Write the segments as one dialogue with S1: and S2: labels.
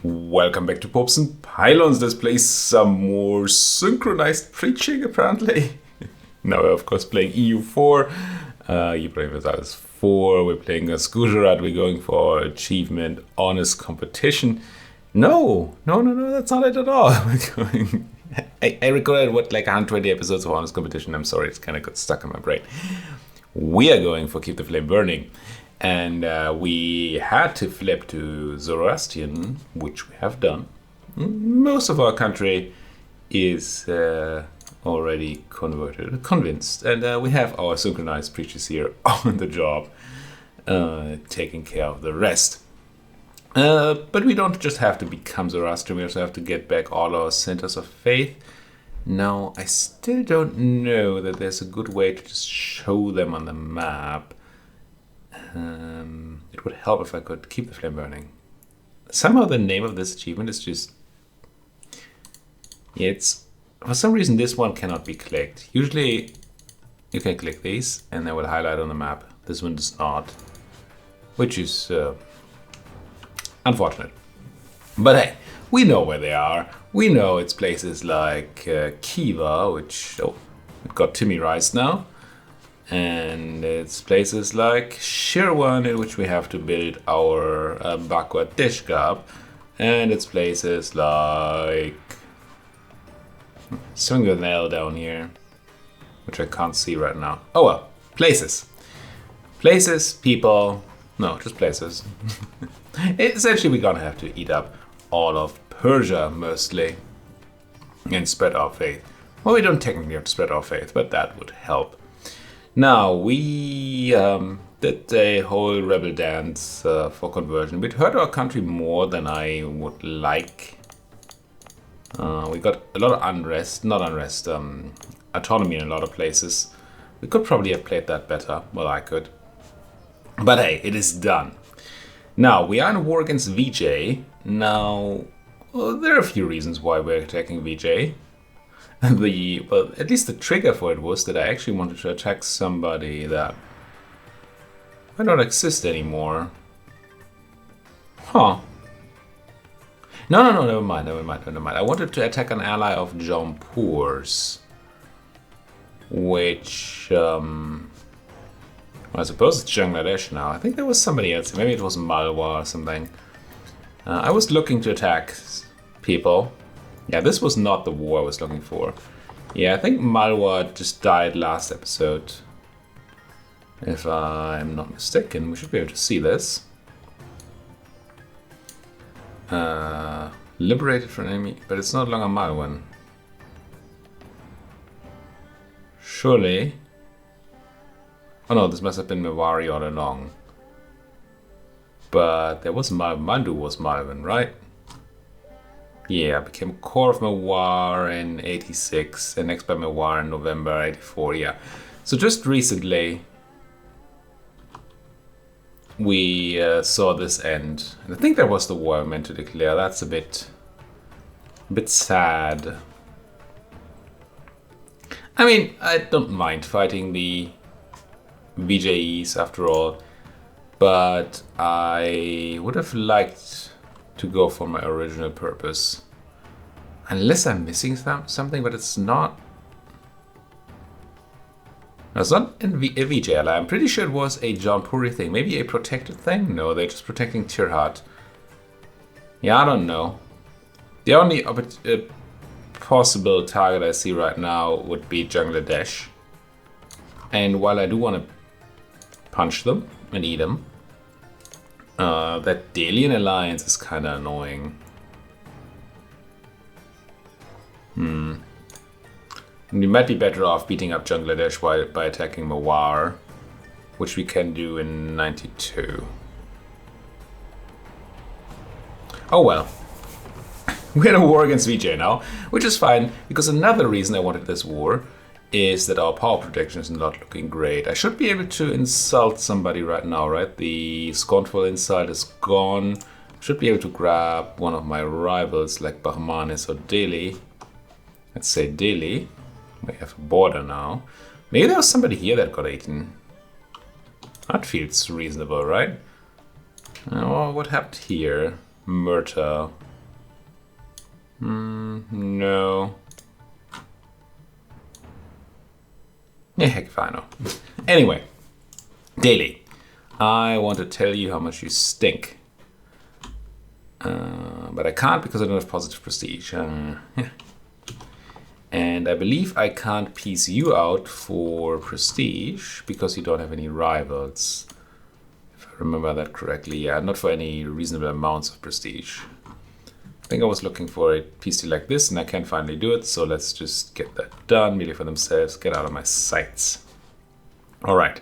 S1: Welcome back to Popes and Pylons. Let's play some more synchronized preaching, apparently. Now we're of course playing EU4, Europa Universalis IV. We're playing as Gujarat. We're going for achievement honest competition. No, that's not it at all. We're going. I recorded like 120 episodes of honest competition. I'm sorry, it's kind of got stuck in my brain. We are going for Keep the Flame Burning. And we had to flip to Zoroastrian, which we have done. Most of our country is already convinced. And we have our synchronized preachers here on the job, taking care of the rest. But we don't just have to become Zoroastrian, we also have to get back all our centers of faith. Now, I still don't know that there's a good way to just show them on the map. It would help if I could keep the flame burning. Somehow the name of this achievement is just... Yeah, it's... For some reason this one cannot be clicked. Usually you can click these and they will highlight on the map. This one does not. Which is unfortunate. But hey, we know where they are. We know it's places like Kiva, which... Oh, it got Timmy Rice now. And it's places like Shirwan, in which we have to build our backward dish gap. And it's places like something with an L down here, which I can't see right now. Oh well, places. Places, people, no, just places. Essentially, we're gonna have to eat up all of Persia mostly and spread our faith. Well, we don't technically have to spread our faith, but that would help. Now, we did a whole rebel dance for conversion. We'd hurt our country more than I would like. We got a lot of autonomy in a lot of places. We could probably have played that better. Well, I could. But hey, it is done. Now, we are in a war against VJ. Now, well, there are a few reasons why we're attacking VJ. Well, at least the trigger for it was that I actually wanted to attack somebody that might not exist anymore. Huh. No, never mind. I wanted to attack an ally of Jampur's, which, I suppose it's Bangladesh now. I think there was somebody else. Maybe it was Malwa or something. I was looking to attack people. Yeah, this was not the war I was looking for. Yeah, I think Malwa just died last episode. If I'm not mistaken, we should be able to see this. Liberated from enemy, but it's no longer Malwan. Surely. Oh no, this must have been Mewari all along. But there was Mandu was Malwan, right? Yeah, I became core of Mewar in 86 and next by Mewar in November 84, yeah. So just recently we saw this end. And I think that was the war I meant to declare. That's a bit sad. I mean, I don't mind fighting the VJEs after all, but I would have liked to go for my original purpose. Unless I'm missing something, but it's not. No, it's not a VJ ally. I'm pretty sure it was a Jampuri thing. Maybe a protected thing? No, they're just protecting Tirhat. Yeah, I don't know. The only possible target I see right now would be Bangladesh. And while I do want to punch them and eat them, that Delian alliance is kind of annoying. We might be better off beating up Bangladesh by attacking Mewar, which we can do in 92. Oh well. We're in a war against VJ now, which is fine, because another reason I wanted this war is that our power protection is not looking great. I should be able to insult somebody right now, right? The scornful insult is gone. I should be able to grab one of my rivals like Bahmanis or Delhi. Let's say Delhi. We have a border now. Maybe there was somebody here that got eaten. That feels reasonable, right? Oh, what happened here? Murta. No. Yeah, heck if I know. Anyway, daily. I want to tell you how much you stink. But I can't because I don't have positive prestige. And I believe I can't piece you out for prestige because you don't have any rivals. If I remember that correctly, yeah, not for any reasonable amounts of prestige. I think I was looking for a PC like this and I can finally do it, so let's just get that done. Melee for themselves, get out of my sights. Alright,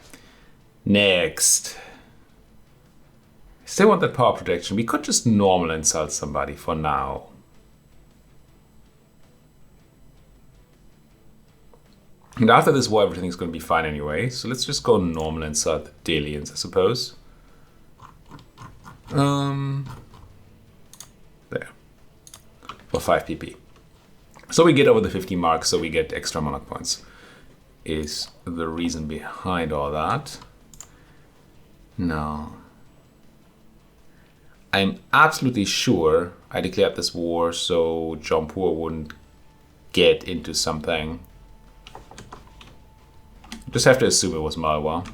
S1: next. I still want that power protection. We could just normal insult somebody for now. And after this war, everything's going to be fine anyway. So let's just go normal insult the Delians, I suppose. There. For 5 PP. So we get over the 50 mark, so we get extra monarch points. Is the reason behind all that. No. I'm absolutely sure I declared this war so Jampur wouldn't get into something. Just have to assume it was Malwa.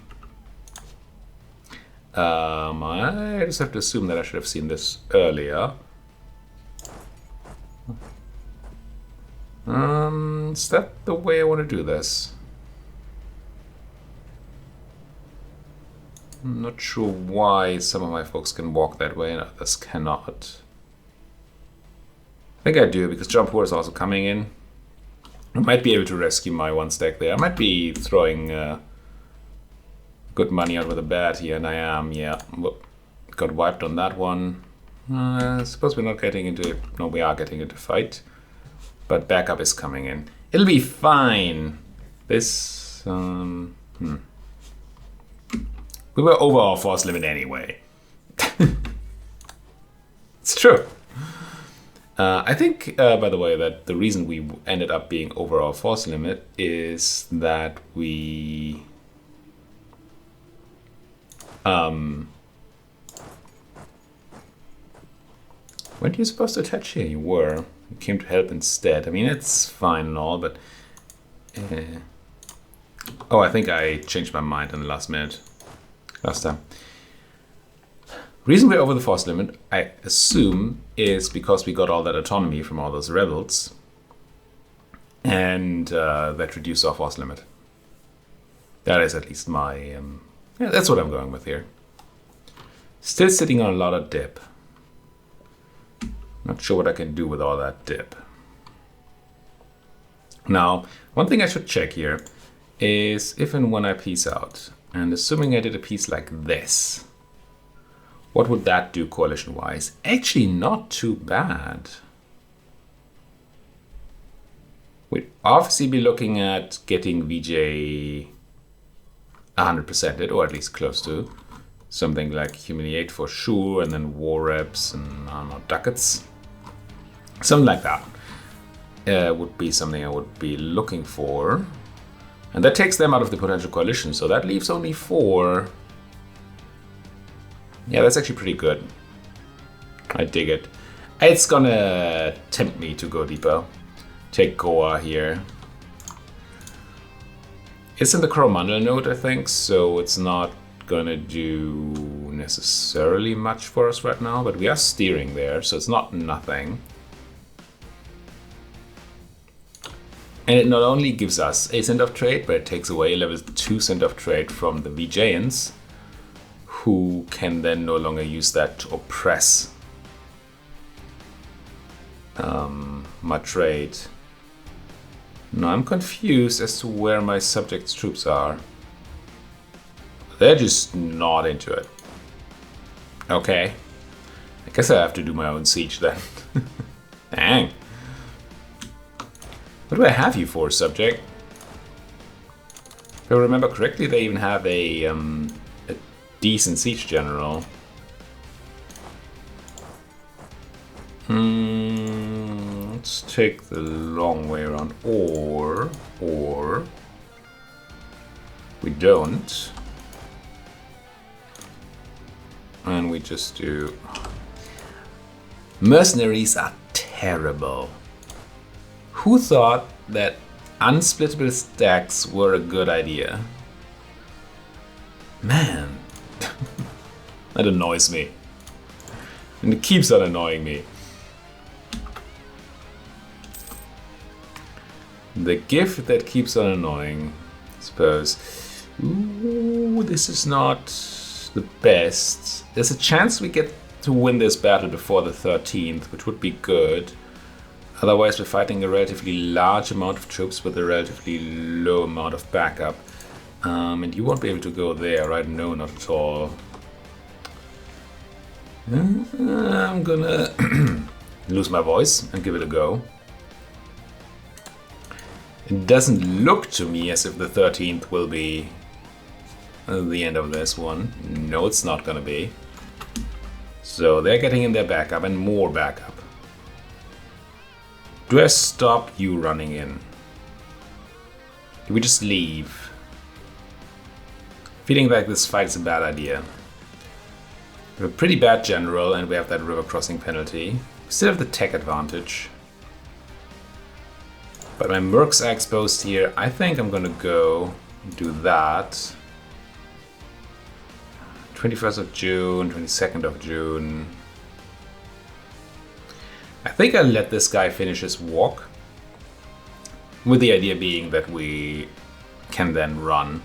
S1: I just have to assume that I should have seen this earlier. Is that the way I want to do this? I'm not sure why some of my folks can walk that way and others cannot. I think I do because Jampur is also coming in. I might be able to rescue my one stack there. I might be throwing good money out with a bad here, and I am, yeah. Whoop. Got wiped on that one. I suppose we're not getting into it. No, we are getting into a fight. But backup is coming in. It'll be fine. This, We were over our force limit anyway. It's true. I think, by the way, that the reason we ended up being over our force limit is that we... Weren't you supposed to attach here? You were. You came to help instead. I mean, it's fine and all, but... Oh, I think I changed my mind in the last minute. Last time. Reason we're over the force limit, I assume, is because we got all that autonomy from all those rebels. And that reduced our force limit. That is at least my... yeah, that's what I'm going with here. Still sitting on a lot of dip. Not sure what I can do with all that dip. Now, one thing I should check here is if and when I piece out. And assuming I did a piece like this, what would that do coalition-wise? Actually, not too bad. We'd obviously be looking at getting VJ 100%ed, or at least close to. Something like Humiliate for sure, and then War Reps and, I don't know, Ducats. Something like that would be something I would be looking for. And that takes them out of the potential coalition, so that leaves only 4. Yeah, that's actually pretty good. I dig it. It's gonna tempt me to go deeper. Take Goa here. It's in the Coromandel node, I think, so it's not gonna do necessarily much for us right now, but we are steering there, so it's not nothing. And it not only gives us a cent of trade, but it takes away a level 2 cent of trade from the VJans, who can then no longer use that to oppress my trade. Now I'm confused as to where my subjects' troops are. They're just not into it. Okay. I guess I have to do my own siege then. Dang. What do I have you for, subject? If I remember correctly, they even have a decent siege general. Let's take the long way around. Or we don't. And we just do... Mercenaries are terrible. Who thought that unsplittable stacks were a good idea? Man, that annoys me. And it keeps on annoying me. The gift that keeps on annoying, I suppose. Ooh, this is not the best. There's a chance we get to win this battle before the 13th, which would be good. Otherwise, we're fighting a relatively large amount of troops with a relatively low amount of backup. And you won't be able to go there, right? No, not at all. I'm gonna lose my voice and give it a go. It doesn't look to me as if the 13th will be the end of this one. No, it's not gonna be. So they're getting in their backup and more backup. Do I stop you running in? Do we just leave? Feeling like this fight is a bad idea. We have a pretty bad general and we have that river crossing penalty. We still have the tech advantage. But my mercs are exposed here. I think I'm gonna go do that. 21st of June, 22nd of June. I think I'll let this guy finish his walk. With the idea being that we can then run.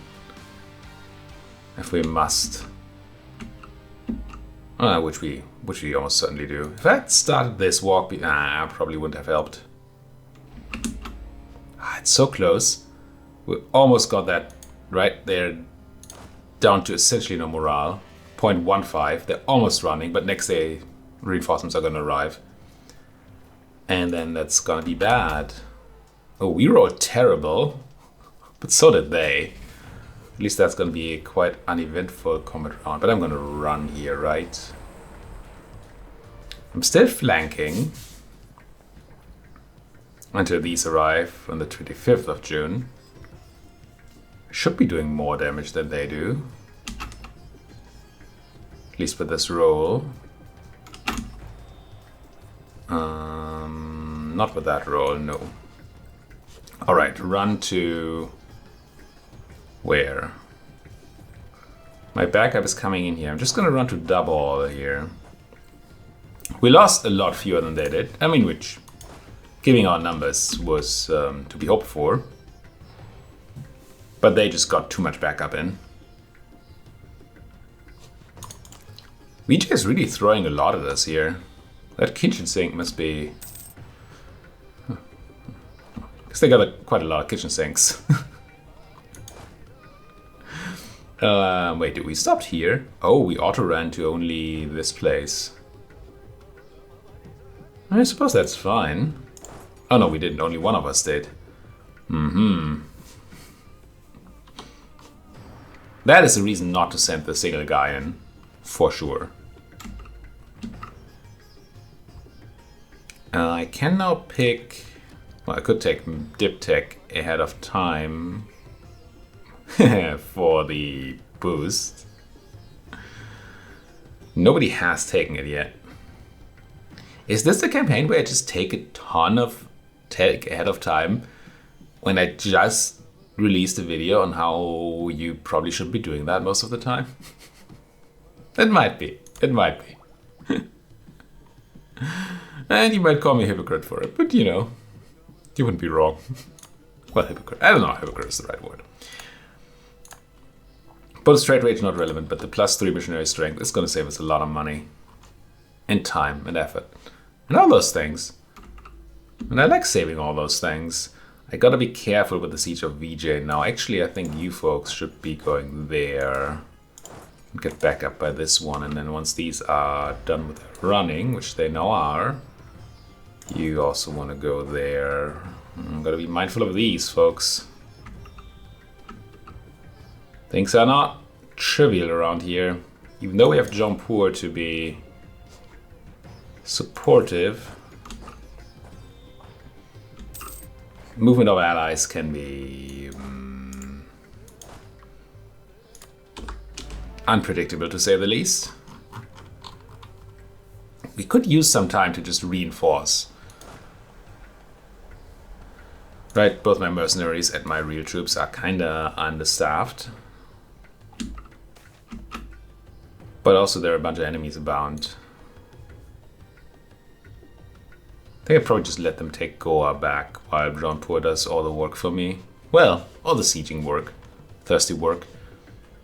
S1: If we must. Which we almost certainly do. If I had started this walk, I probably wouldn't have helped. It's so close. We almost got that right there, down to essentially no morale. 0.15. They're almost running, but next day reinforcements are going to arrive. And then that's going to be bad. Oh, we rolled terrible, but so did they. At least that's going to be a quite uneventful combat round. But I'm going to run here, right? I'm still flanking until these arrive on the 25th of June. I should be doing more damage than they do. At least with this roll. Not with that roll, no. Alright, run to... where? My backup is coming in here. I'm just gonna run to double here. We lost a lot fewer than they did. I mean, which, giving our numbers, was to be hoped for. But they just got too much backup in. VJ is really throwing a lot at us here. That kitchen sink must be... because they got quite a lot of kitchen sinks. Wait, did we stop here? Oh, we auto-ran to only this place. I suppose that's fine. Oh no, we didn't. Only one of us did. That is a reason not to send the single guy in. For sure. I can now pick... well, I could take Dip Tech ahead of time for the boost. Nobody has taken it yet. Is this the campaign where I just take a ton of tech ahead of time when I just released a video on how you probably should be doing that most of the time? It might be. It might be. And you might call me a hypocrite for it, but you know, you wouldn't be wrong. Well, hypocrite. I don't know if hypocrite is the right word. Bonus trade rate is not relevant, but the +3 missionary strength is going to save us a lot of money. And time and effort. And all those things. And I like saving all those things. I gotta be careful with the Siege of VJ now. Actually, I think you folks should be going there. And get back up by this one. And then once these are done with running, which they now are, you also want to go there. I'm gotta be mindful of these, folks. Things are not trivial around here. Even though we have Jampur to be supportive, movement of allies can be unpredictable, to say the least. We could use some time to just reinforce Right, both my mercenaries and my real troops are kinda understaffed. But also there are a bunch of enemies abound. I think I'd probably just let them take Goa back while Jaunpur does all the work for me. Well, all the sieging work. Thirsty work.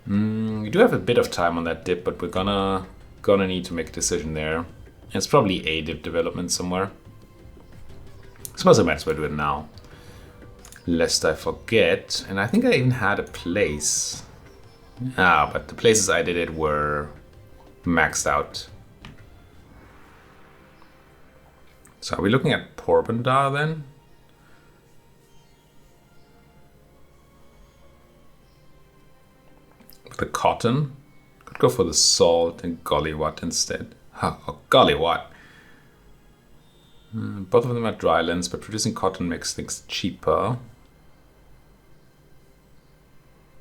S1: We do have a bit of time on that dip, but we're gonna need to make a decision there. It's probably a dip development somewhere. I suppose I might as well do it now. Lest I forget. And I think I even had a place. But the places I did it were maxed out. So are we looking at Porbandar then? With the cotton? Could go for the salt and Golliwat instead. Oh, Golliwat. Both of them are drylands, but producing cotton makes things cheaper.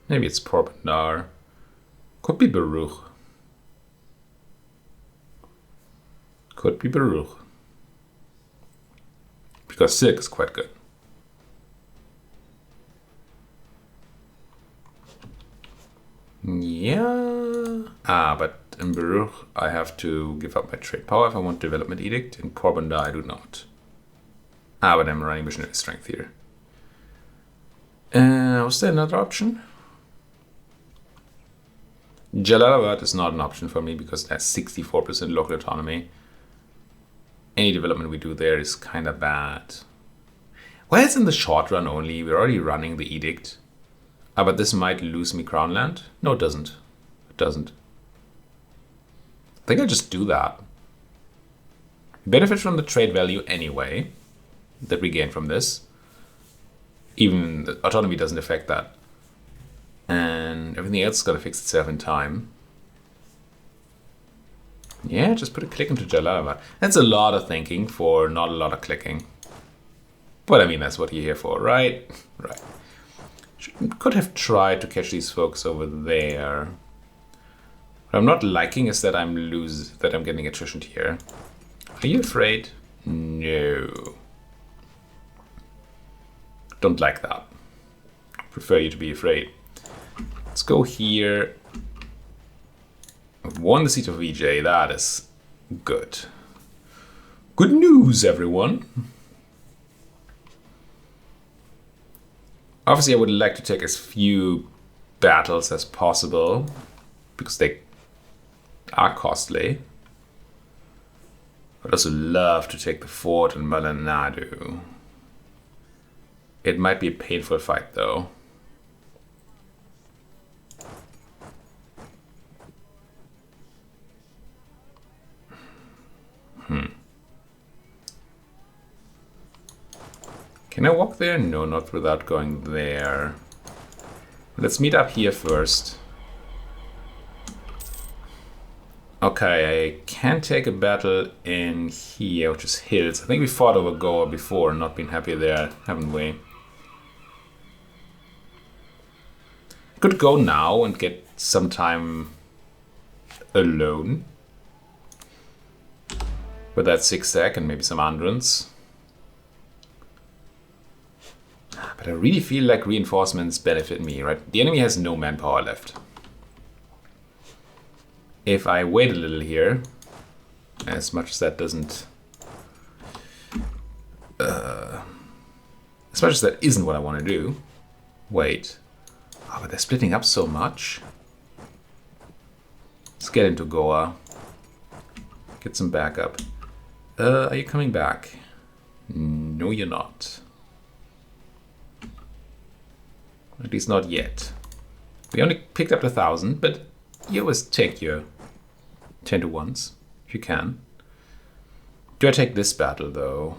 S1: Maybe it's Porbandar. Could be Baruch. Could be Baruch. Because silk is quite good. Yeah. But in Baruch I have to give up my trade power if I want development edict. In Porbandar I do not. But I'm running missionary strength here. Was there another option? Jalalabad is not an option for me because it has 64% local autonomy. Any development we do there is kind of bad. Well, it's in the short run only. We're already running the edict. But this might lose me crown land. No, it doesn't. It doesn't. I think I'll just do that. Benefit from the trade value anyway that we gain from this. Even the autonomy doesn't affect that. And everything else is going to fix itself in time. Yeah, just put a click into Jalalabad. That's a lot of thinking for not a lot of clicking. But I mean, that's what you're here for, right? Right. Could have tried to catch these folks over there. What I'm not liking is that I'm getting attrition here. Are you afraid? No. Don't like that. Prefer you to be afraid. Let's go here. I've won the seat of VJ. That is good. Good news, everyone. Obviously, I would like to take as few battles as possible because they are costly. I'd also love to take the fort in Malanadu. It might be a painful fight, though. Can I walk there? No, not without going there. Let's meet up here first. Okay, I can take a battle in here, which is hills. I think we fought over Goa before and not been happy there, haven't we? Could go now and get some time alone. With that zigzag and maybe some Androns. But I really feel like reinforcements benefit me, right? The enemy has no manpower left. If I wait a little here, as much as that doesn't... as much as that isn't what I want to do. Wait. Oh, but they're splitting up so much. Let's get into Goa. Get some backup. Are you coming back? No, you're not. At least not yet. We only picked up 1,000, but you always take your 10 to 1s, if you can. Do I take this battle, though?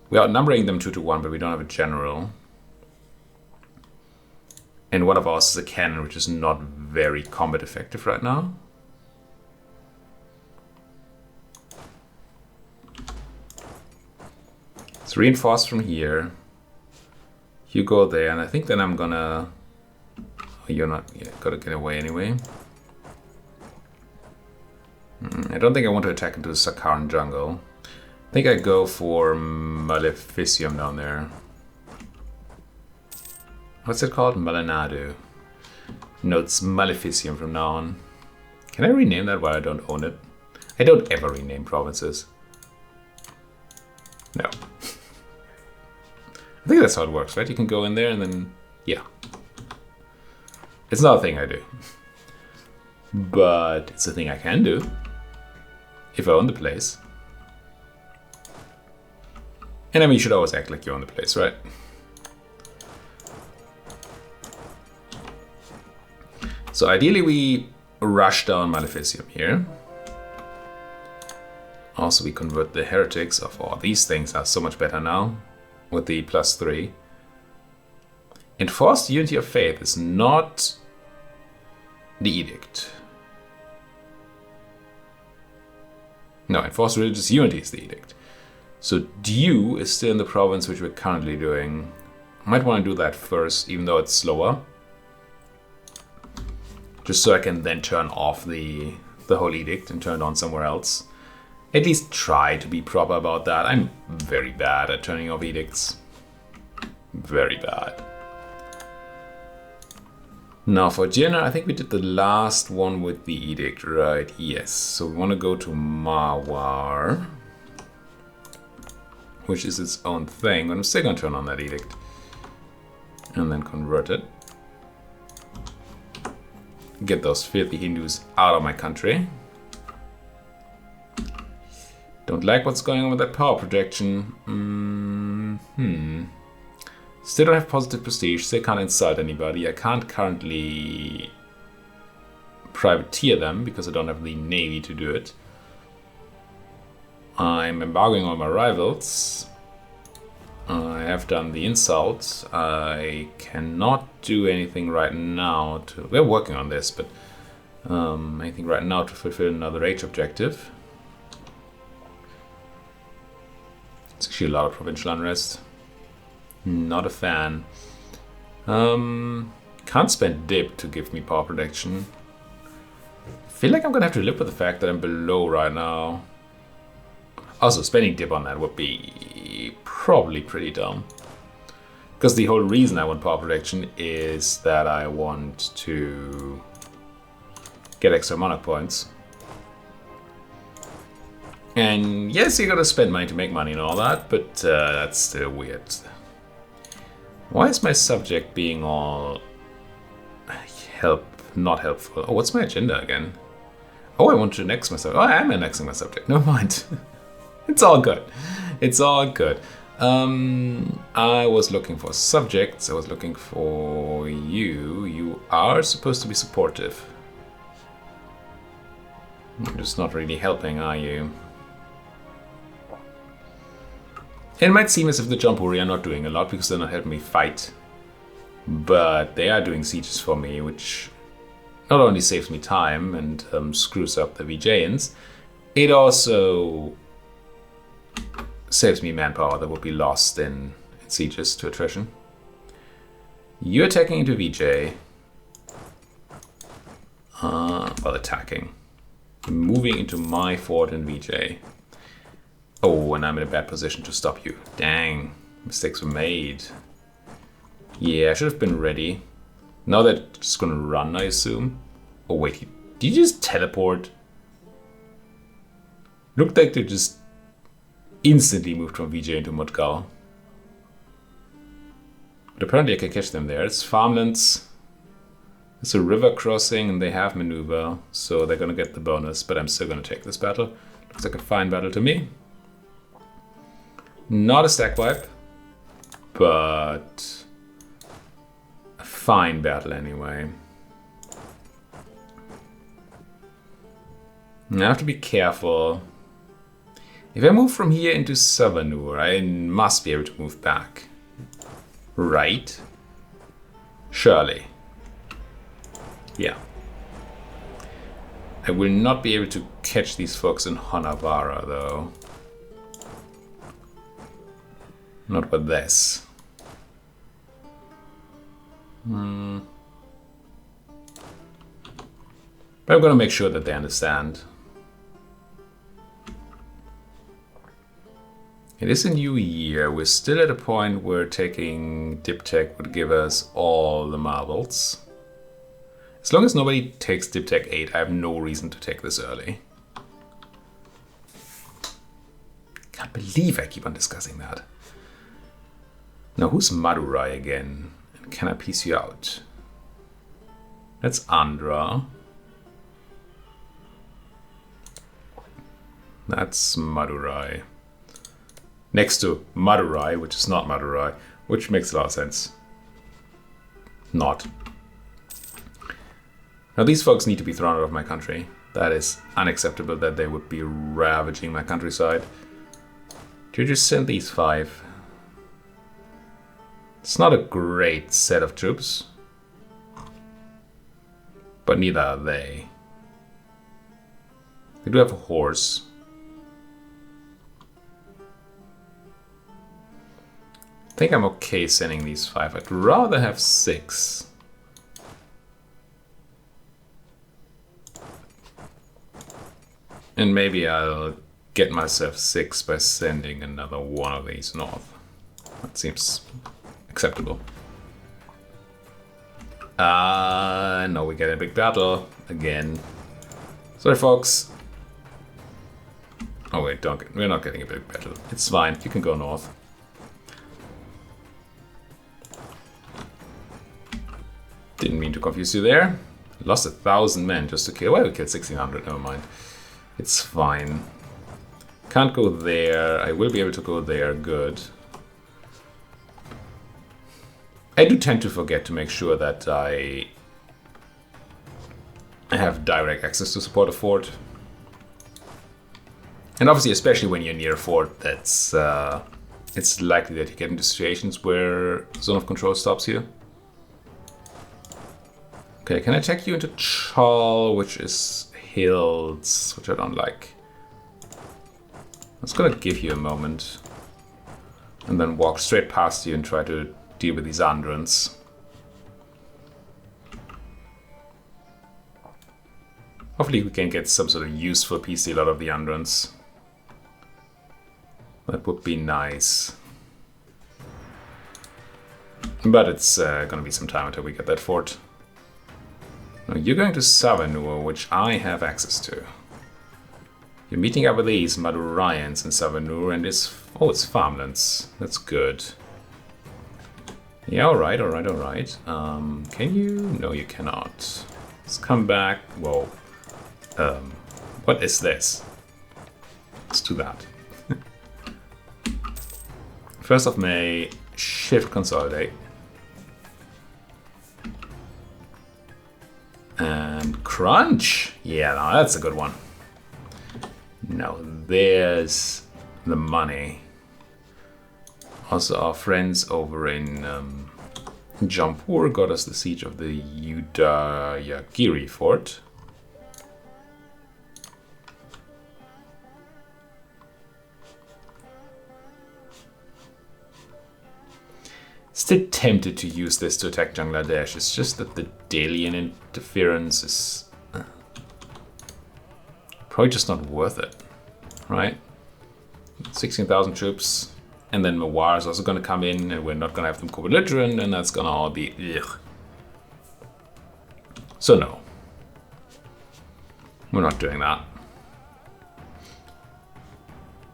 S1: We are outnumbering them 2 to 1, but we don't have a general. And one of ours is a cannon, which is not very combat effective right now. Let's reinforce from here. You go there, and I think then I'm gonna... Oh, you're not... Yeah, gotta get away anyway. I don't think I want to attack into the Sakaran jungle. think I go for Maleficium down there. What's it called? Malinadu. No, it's Maleficium from now on. Can I rename that while I don't own it? I don't ever rename provinces. No. I think that's how it works, right? You can go in there and then, yeah. It's not a thing I do. But it's a thing I can do. If I own the place. And I mean, you should always act like you own the place, right? So ideally we rush down Maleficium here. Also we convert the heretics of all these things are so much better now with the +3. Enforced unity of faith is not the edict. No, enforced religious unity is the edict. So due is still in the province which we're currently doing. Might want to do that first, even though it's slower. Just so I can then turn off the whole edict and turn it on somewhere else. At least try to be proper about that. I'm very bad at turning off edicts. Very bad. Now for Jena, I think we did the last one with the edict, right? Yes. So we want to go to Mawar, which is its own thing. I'm still going to turn on that edict. And then convert it. Get those filthy Hindus out of my country. Don't like what's going on with that power projection. Still don't have positive prestige. Still can't insult anybody. I can't currently privateer them because I don't have the navy to do it. I'm embargoing all my rivals. I have done the insult. I cannot do anything right now to... We're working on this, but anything right now to fulfill another age objective. It's actually a lot of provincial unrest. Not a fan. Can't spend dip to give me power protection. Feel like I'm gonna have to live with the fact that I'm below right now. Also, spending dip on that would be probably pretty dumb. Because the whole reason I want power protection is that I want to get extra monarch points. And yes, you gotta spend money to make money and all that, but that's still weird. Why is my subject being all not helpful? Oh, what's my agenda again? Oh, I want to annex my subject. Oh, I am annexing my subject. Never mind. It's all good. It's all good. I was looking for subjects. I was looking for you. You are supposed to be supportive. You're just not really helping, are you? It might seem as if the Jampuri are not doing a lot because they're not helping me fight. But they are doing sieges for me, which not only saves me time and screws up the Vijayans, it also saves me manpower that would be lost in sieges to attrition. You're attacking into Vijay. Well, attacking. Moving into my fort in Vijay. Oh, and I'm in a bad position to stop you. Dang, mistakes were made. Yeah, I should have been ready. Now they're just gonna run, I assume. Oh wait, did you just teleport? Looked like they just instantly moved from Vijay into Mudgal. But apparently I can catch them there. It's farmlands. It's a river crossing and they have maneuver, so they're gonna get the bonus, but I'm still gonna take this battle. Looks like a fine battle to me. Not a stack wipe, but a fine battle anyway. I have to be careful. If I move from here into Savanur, I must be able to move back. Right? Surely. Yeah. I will not be able to catch these folks in Honavara, though. Not with this. But I'm gonna make sure that they understand. It is a new year. We're still at a point where taking Diptech would give us all the marbles. As long as nobody takes Diptech 8, I have no reason to take this early. Can't believe I keep on discussing that. Now who's Madurai again? And can I piece you out? That's Andhra. That's Madurai. Next to Madurai, which is not Madurai, which makes a lot of sense. Not. Now these folks need to be thrown out of my country. That is unacceptable that they would be ravaging my countryside. Do you just send these 5? It's not a great set of troops. But neither are they. They do have a horse. I think I'm okay sending these 5. I'd rather have 6. And maybe I'll get myself 6 by sending another one of these north. That seems acceptable. No, we get a big battle again. Sorry, folks. Oh wait, we're not getting a big battle. It's fine. You can go north. Didn't mean to confuse you there. Lost 1,000 men just to kill. Well, we killed 1,600. Never mind. It's fine. Can't go there. I will be able to go there. Good. I do tend to forget to make sure that I have direct access to support a fort. And obviously, especially when you're near a fort, that's it's likely that you get into situations where zone of control stops you. Okay, can I take you into Chal, which is hills, which I don't like. I was gonna give you a moment and then walk straight past you and try to deal with these Androns. Hopefully we can get some sort of useful peace deal out of the Androns. That would be nice. But it's gonna be some time until we get that fort. Now you're going to Savanur, which I have access to. You're meeting up with these Madurayans in Savanur, and it's farmlands. That's good. Yeah, alright. Can you? No, you cannot. Let's come back. Whoa. What is this? Let's do that. 1st of May, shift consolidate. And crunch! Yeah, no, that's a good one. Now there's the money. Also, our friends over in Jampur got us the siege of the Udayagiri fort. Still tempted to use this to attack Bangladesh. It's just that the Delian interference is probably just not worth it, right? 16,000 troops, and then Mawar is also going to come in, and we're not going to have them co-belligerent, and that's going to all be ugh. So no, we're not doing that.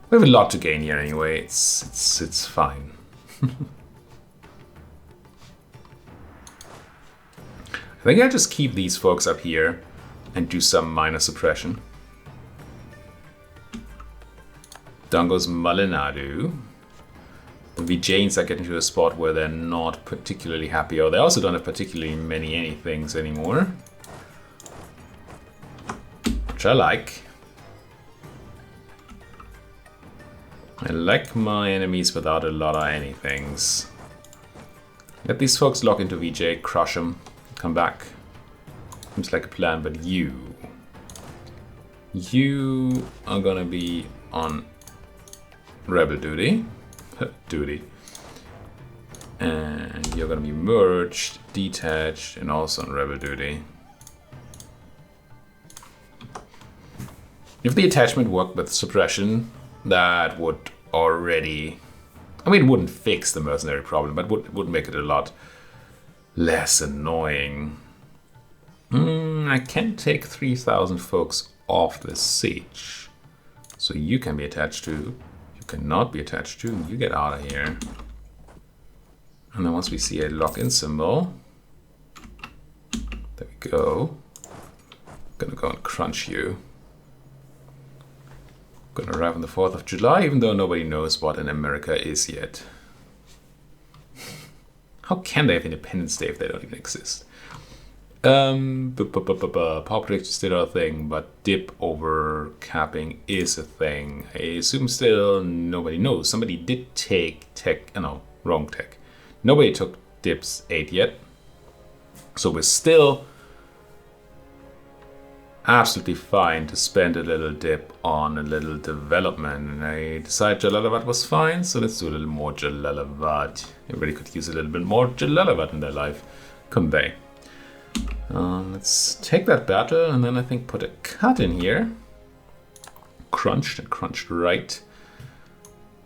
S1: We have a lot to gain here anyway. It's fine. I think I'll just keep these folks up here and do some minor suppression. Down goes Malenadu. The Vijayains are getting to a spot where they're not particularly happy, or they also don't have particularly many anythings anymore. Which I like. I like my enemies without a lot of anythings. Let these folks lock into Vijay, crush them. Come back. Seems like a plan, but you are gonna be on rebel duty. And you're gonna be merged, detached, and also on rebel duty. If the attachment worked with suppression, that would already. I mean, it wouldn't fix the mercenary problem, but would make it a lot less annoying. I can take 3,000 folks off the siege. So you can be attached to. You cannot be attached to. You get out of here. And then once we see a lock-in symbol, there we go. Gonna go and crunch you. Gonna arrive on the 4th of July, even though nobody knows what an America is yet. How can they have Independence Day if they don't even exist? Power predictions did our thing, but dip over capping is a thing. I assume still nobody knows. Somebody did take tech, no, wrong tech. Nobody took dips 8 yet. So we're still absolutely fine to spend a little dip on a little development. And I decided Jalalabad was fine, so let's do a little more Jalalabad. Everybody could use a little bit more Jalalabad in their life, couldn't they? Let's take that battle and then I think put a cut in here. Crunched and crunched right.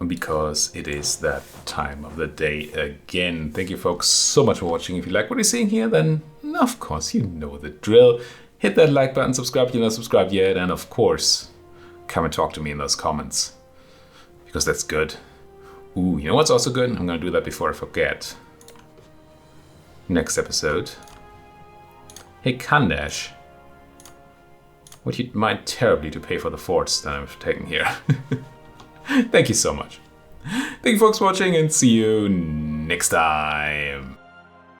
S1: Because it is that time of the day again. Thank you folks so much for watching. If you like what you're seeing here, then of course you know the drill. Hit that like button, subscribe if you're not subscribed yet, and of course, come and talk to me in those comments. Because that's good. Ooh, you know what's also good? I'm gonna do that before I forget. Next episode. Hey Kandash. Would you mind terribly to pay for the forts that I've taken here? Thank you so much. Thank you folks for watching and see you next time.